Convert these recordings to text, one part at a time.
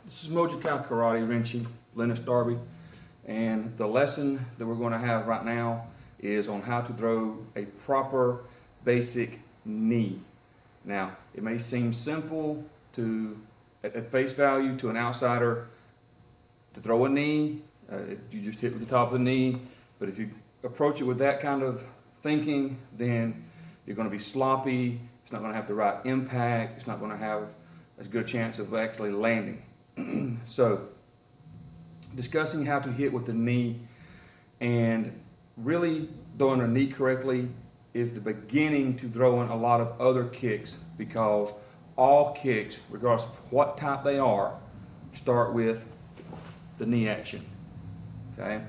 This is Mojikai Karate Rinchi, Lennox Darby, and the lesson that we're going to have right now is on how to throw a proper basic knee. Now, it may seem simple at face value to an outsider to throw a knee. You just hit with the top of the knee, but if you approach it with that kind of thinking, then you're going to be sloppy. It's not going to have the right impact. It's not going to have as good a chance of actually landing. So, discussing how to hit with the knee and really throwing a knee correctly is the beginning to throwing a lot of other kicks, because all kicks, regardless of what type they are, start with the knee action. Okay?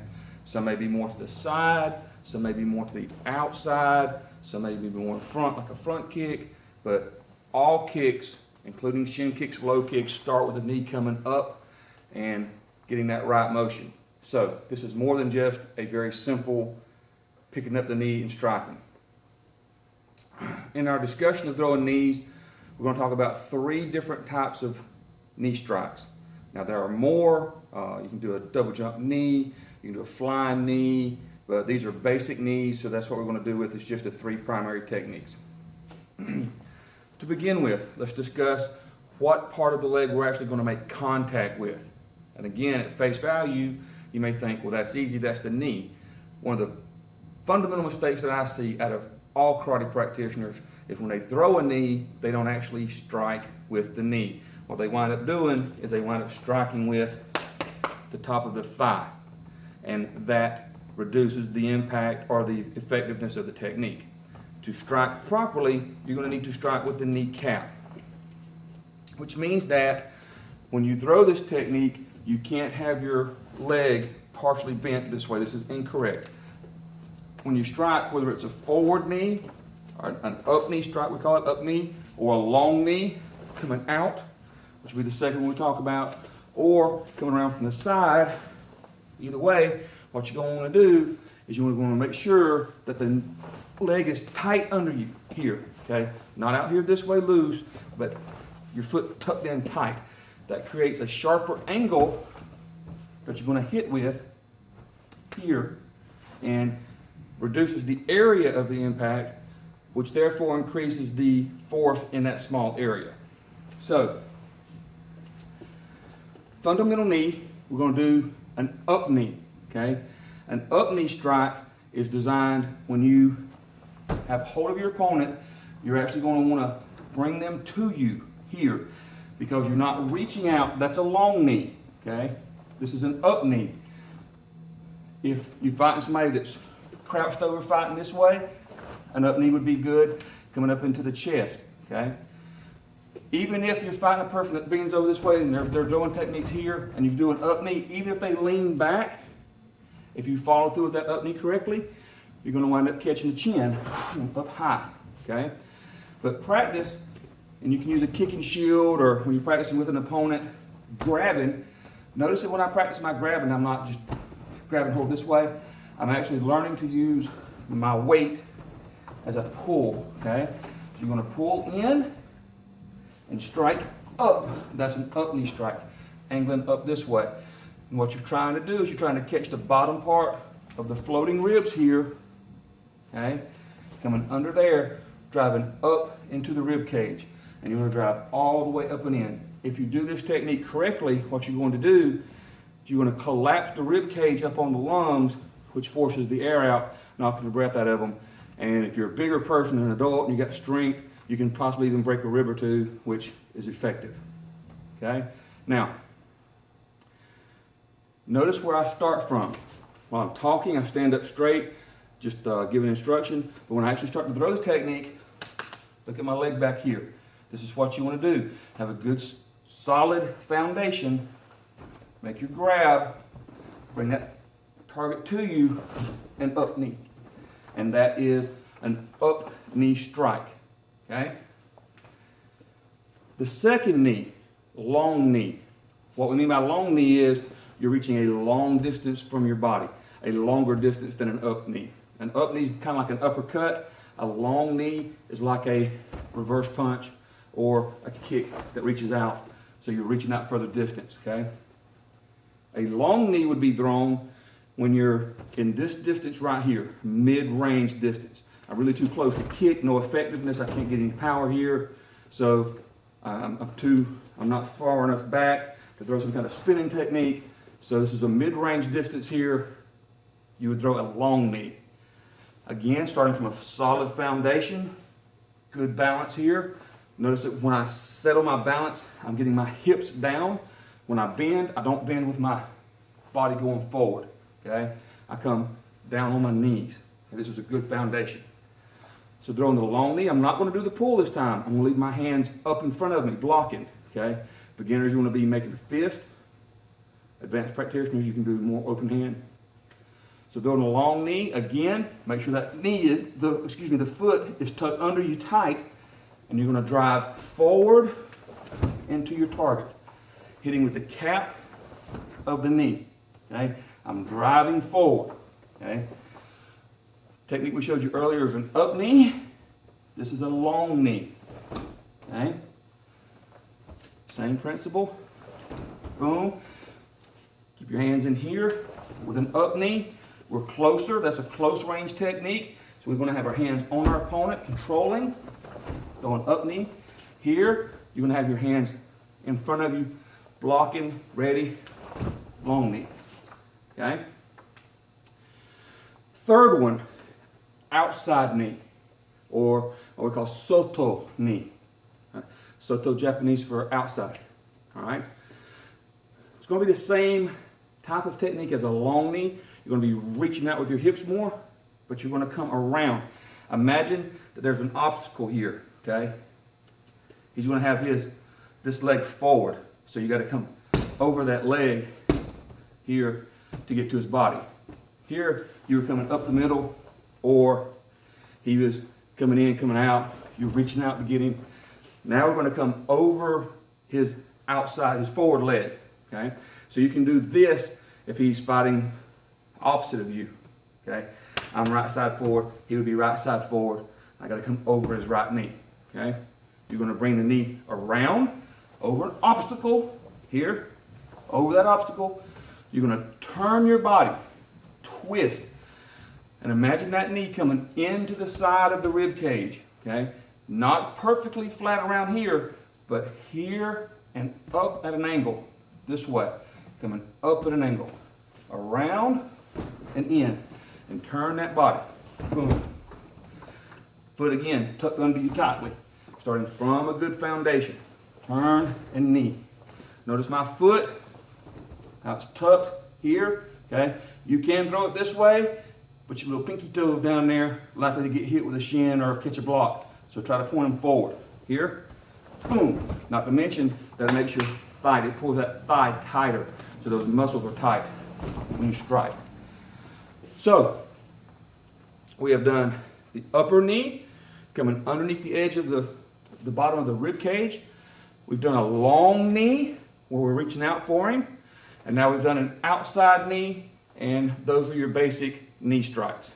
Some may be more to the side, some may be more to the outside, some may be more in front, like a front kick, but all kicks, including shin kicks, low kicks, start with the knee coming up and getting that right motion. So this is more than just a very simple picking up the knee and striking. In our discussion of throwing knees, we're going to talk about 3 different types of knee strikes. Now there are more. You can do a double jump knee, you can do a flying knee, but these are basic knees, so that's what we're going to do with is just the 3 primary techniques. To begin with, let's discuss what part of the leg we're actually going to make contact with. And again, at face value, you may think, well, that's easy, that's the knee. One of the fundamental mistakes that I see out of all karate practitioners is when they throw a knee, they don't actually strike with the knee. What they wind up doing is they wind up striking with the top of the thigh. And that reduces the impact or the effectiveness of the technique. To strike properly, you're going to need to strike with the kneecap, which means that when you throw this technique, you can't have your leg partially bent this way. This is incorrect. When you strike, whether it's a forward knee, or an up knee strike, we call it up knee, or a long knee coming out, which will be the second one we talk about, or coming around from the side, either way, what you're going to want to do is you're going to make sure that the leg is tight under you here, okay? Not out here this way loose, but your foot tucked in tight. That creates a sharper angle that you're going to hit with here and reduces the area of the impact, which therefore increases the force in that small area. So, fundamental knee, we're going to do an up knee, okay? An up knee strike is designed when you have hold of your opponent, you're actually going to want to bring them to you here, because you're not reaching out. That's a long knee, okay? This is an up knee. If you're fighting somebody that's crouched over fighting this way, an up knee would be good, coming up into the chest, okay? Even if you're fighting a person that bends over this way and they're throwing techniques here, and you do an up knee, even if they lean back, if you follow through with that up knee correctly, you're going to wind up catching the chin up high, okay? But practice, and you can use a kicking shield, or when you're practicing with an opponent, grabbing. Notice that when I practice my grabbing, I'm not just grabbing hold this way. I'm actually learning to use my weight as a pull, okay? So you're going to pull in and strike up. That's an up knee strike, angling up this way. And what you're trying to do is you're trying to catch the bottom part of the floating ribs here, okay? Coming under there, driving up into the rib cage. And you're going to drive all the way up and in. If you do this technique correctly, what you're going to do is you're going to collapse the rib cage up on the lungs, which forces the air out, knocking the breath out of them. And if you're a bigger person, an adult, and you got strength, you can possibly even break a rib or two, which is effective. Okay? Now, notice where I start from. While I'm talking, I stand up straight, just giving instruction. But when I actually start to throw the technique, look at my leg back here. This is what you want to do. Have a good, solid foundation. Make your grab. Bring that target to you, and up knee. And that is an up knee strike. Okay? The second knee, long knee. What we mean by long knee is you're reaching a long distance from your body, a longer distance than an up knee. An up knee is kind of like an uppercut. A long knee is like a reverse punch or a kick that reaches out so you're reaching out further distance, okay? A long knee would be thrown when you're in this distance right here, mid-range distance. I'm really too close to kick, no effectiveness, I can't get any power here, so I'm not far enough back to throw some kind of spinning technique. So this is a mid-range distance here. You would throw a long knee. Again, starting from a solid foundation, good balance here. Notice that when I settle my balance, I'm getting my hips down. When I bend, I don't bend with my body going forward, okay? I come down on my knees. And this is a good foundation. So throwing the long knee, I'm not going to do the pull this time. I'm going to leave my hands up in front of me, blocking, okay? Beginners, you want to be making a fist. Advanced practitioners, you can do more open hand. So throwing a long knee, again, make sure that the foot is tucked under you tight, and you're going to drive forward into your target, hitting with the cap of the knee, okay? I'm driving forward, okay? Technique we showed you earlier is an up knee. This is a long knee, okay? Same principle, boom. Keep your hands in here with an up knee. We're closer, that's a close range technique. So we're going to have our hands on our opponent, controlling, throwing up knee. Here, you're going to have your hands in front of you, blocking, ready, long knee, okay? Third one, outside knee, or what we call soto knee. Soto Japanese for outside, all right? It's going to be the same type of technique as a long knee. You're going to be reaching out with your hips more, but you're going to come around. Imagine that there's an obstacle here, okay? He's going to have this leg forward, so you got to come over that leg here to get to his body. Here, you were coming up the middle, or he was coming in, coming out. You're reaching out to get him. Now we're going to come over his outside, his forward leg, okay? So you can do this if he's fighting opposite of you, okay? I'm right side forward, he would be right side forward. I got to come over his right knee, okay? You're going to bring the knee around, over an obstacle, here, over that obstacle. You're going to turn your body, twist, and imagine that knee coming into the side of the rib cage, okay? Not perfectly flat around here, but here and up at an angle, this way. Coming up at an angle, around and in, and turn that body, boom. Foot again, tucked under you tightly, starting from a good foundation. Turn and knee. Notice my foot, how it's tucked here, okay? You can throw it this way, but your little pinky toes down there, likely to get hit with a shin or catch a block. So try to point them forward. Here, boom. Not to mention that it makes your thigh, it pulls that thigh tighter, so those muscles are tight when you strike. So, we have done the upper knee, coming underneath the edge of the bottom of the rib cage. We've done a long knee, where we're reaching out for him. And now we've done an outside knee, and those are your basic knee strikes.